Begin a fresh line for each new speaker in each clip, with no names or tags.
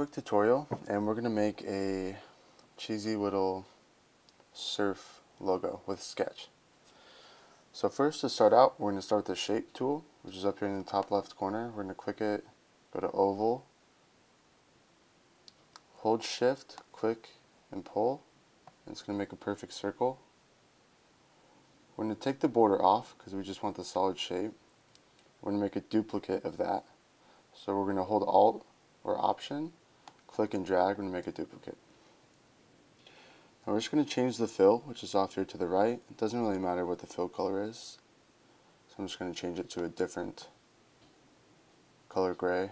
quick tutorial, and we're going to make a cheesy little surf logo with Sketch. So first, to start out, we're going to start with the shape tool, which is up here in the top left corner. We're going to click it, go to oval, hold shift, click and pull, and it's going to make a perfect circle. We're going to take the border off because we just want the solid shape. We're going to make a duplicate of that. So we're going to hold Alt or Option, click and drag, we're going to make a duplicate. Now we're just going to change the fill, which is off here to the right. It doesn't really matter what the fill color is. So I'm just going to change it to a different color gray.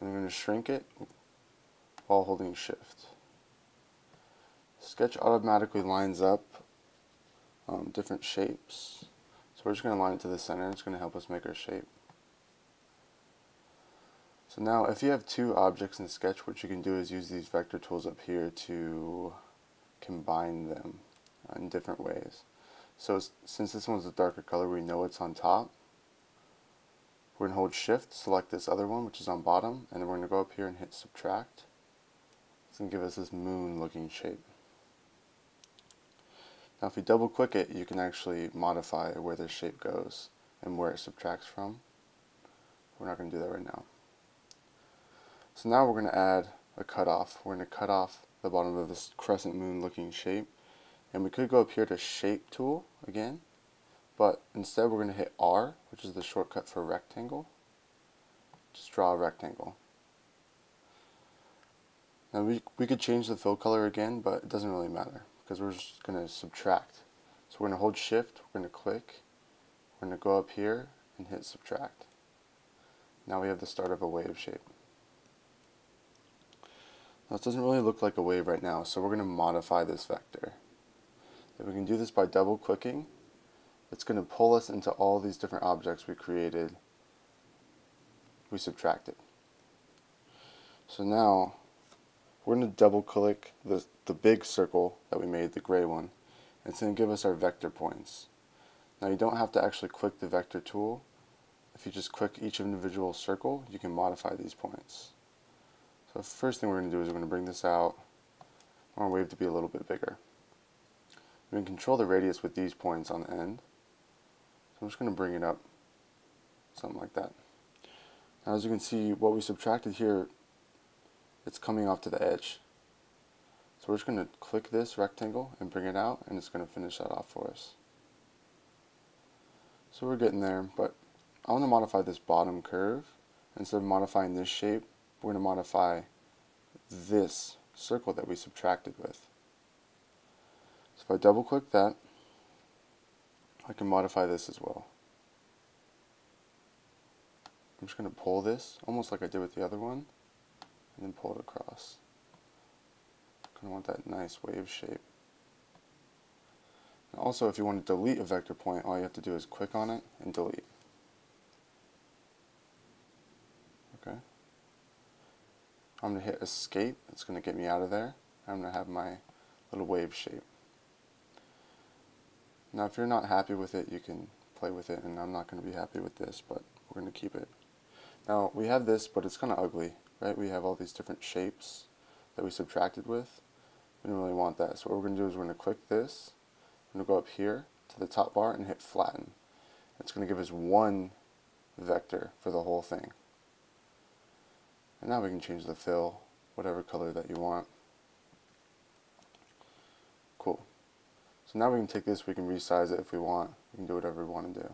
And I'm going to shrink it while holding shift. Sketch automatically lines up different shapes. So we're just going to line it to the center. It's going to help us make our shape. So now if you have two objects in Sketch, what you can do is use these vector tools up here to combine them in different ways. So since this one's a darker color, we know it's on top. We're going to hold shift, select this other one which is on bottom, and then we're going to go up here and hit subtract. It's going to give us this moon looking shape. Now if you double click it, you can actually modify where the shape goes and where it subtracts from. We're not going to do that right now. So now we're going to add a cutoff. We're going to cut off the bottom of this crescent moon looking shape. And we could go up here to shape tool again, but instead we're going to hit R, which is the shortcut for rectangle. Just draw a rectangle. Now we could change the fill color again, but it doesn't really matter because we're just going to subtract. So we're going to hold shift, we're going to click, we're going to go up here and hit subtract. Now we have the start of a wave shape. Now, this doesn't really look like a wave right now, so we're going to modify this vector. If we can do this by double clicking, it's going to pull us into all these different objects we created, we subtracted. So now we're going to double click the big circle that we made, the gray one, and it's going to give us our vector points. Now you don't have to actually click the vector tool. If you just click each individual circle, you can modify these points. So the first thing we're going to do is we're going to bring this out. I want our wave to be a little bit bigger. We can control the radius with these points on the end. So I'm just going to bring it up, something like that. Now as you can see, what we subtracted here, it's coming off to the edge. So we're just going to click this rectangle and bring it out, and it's going to finish that off for us. So we're getting there, but I want to modify this bottom curve. Instead of modifying this shape, we're going to modify this circle that we subtracted with. So if I double click that, I can modify this as well. I'm just going to pull this, almost like I did with the other one, and then pull it across. I kind of want that nice wave shape. And also, if you want to delete a vector point, all you have to do is click on it and delete. Okay. I'm going to hit escape. It's going to get me out of there. I'm going to have my little wave shape. Now if you're not happy with it, you can play with it, and I'm not going to be happy with this, but we're going to keep it. Now we have this, but it's kind of ugly, right? We have all these different shapes that we subtracted with. We don't really want that. So what we're going to do is we're going to click this. I'm going to go up here to the top bar and hit flatten. It's going to give us one vector for the whole thing. And now we can change the fill, whatever color that you want. Cool. So now we can take this, we can resize it if we want. We can do whatever we want to do.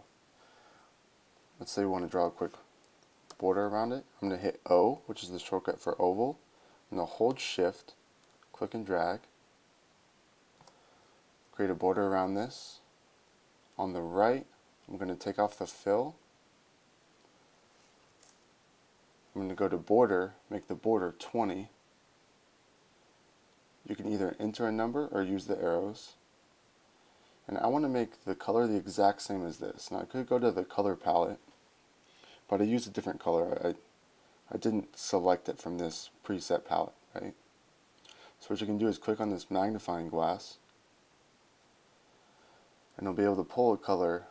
Let's say we want to draw a quick border around it. I'm going to hit O, which is the shortcut for oval. I'm going to hold shift, click and drag. Create a border around this. On the right, I'm going to take off the fill. I'm going to go to border, make the border 20. You can either enter a number or use the arrows. And I want to make the color the exact same as this. Now I could go to the color palette, but I used a different color. I didn't select it from this preset palette, right? So what you can do is click on this magnifying glass, and you'll be able to pull a color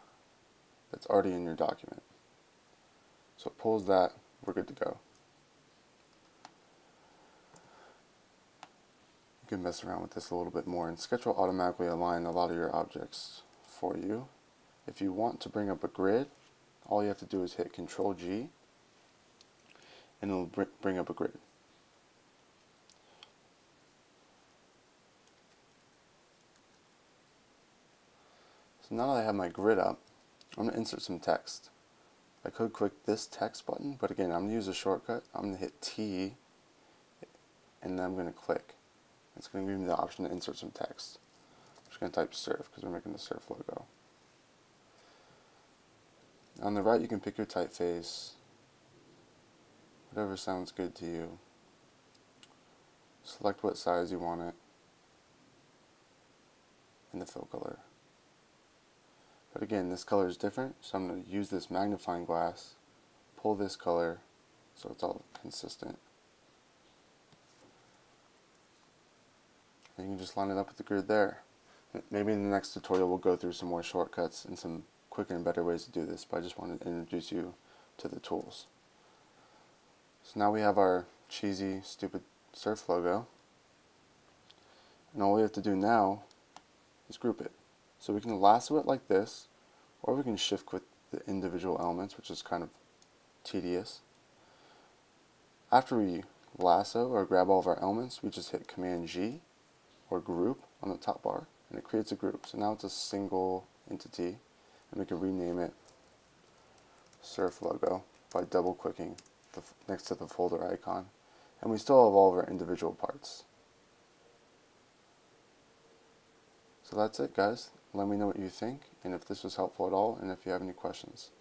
that's already in your document. So it pulls that. We're good to go. can mess around with this a little bit more, and Sketch will automatically align a lot of your objects for you. If you want to bring up a grid, all you have to do is hit Control G and it'll bring up a grid. So now that I have my grid up, I'm going to insert some text. I could click this text button, but again, I'm going to use a shortcut. I'm going to hit T and then I'm going to click. It's going to give me the option to insert some text. I'm just going to type surf because we're making the surf logo. On the right, you can pick your typeface, whatever sounds good to you. Select what size you want it, and the fill color. But again, this color is different, so I'm going to use this magnifying glass, pull this color so it's all consistent. And you can just line it up with the grid there. Maybe in the next tutorial we'll go through some more shortcuts and some quicker and better ways to do this, but I just wanted to introduce you to the tools. So now we have our cheesy, stupid surf logo, and all we have to do now is group it. So we can lasso it like this, or we can shift click the individual elements, which is kind of tedious. After we lasso or grab all of our elements, we just hit Command G or group on the top bar, and it creates a group. So now it's a single entity, and we can rename it surf logo by double clicking next to the folder icon, and we still have all of our individual parts. So that's it, guys. Let me know what you think, and if this was helpful at all, and if you have any questions.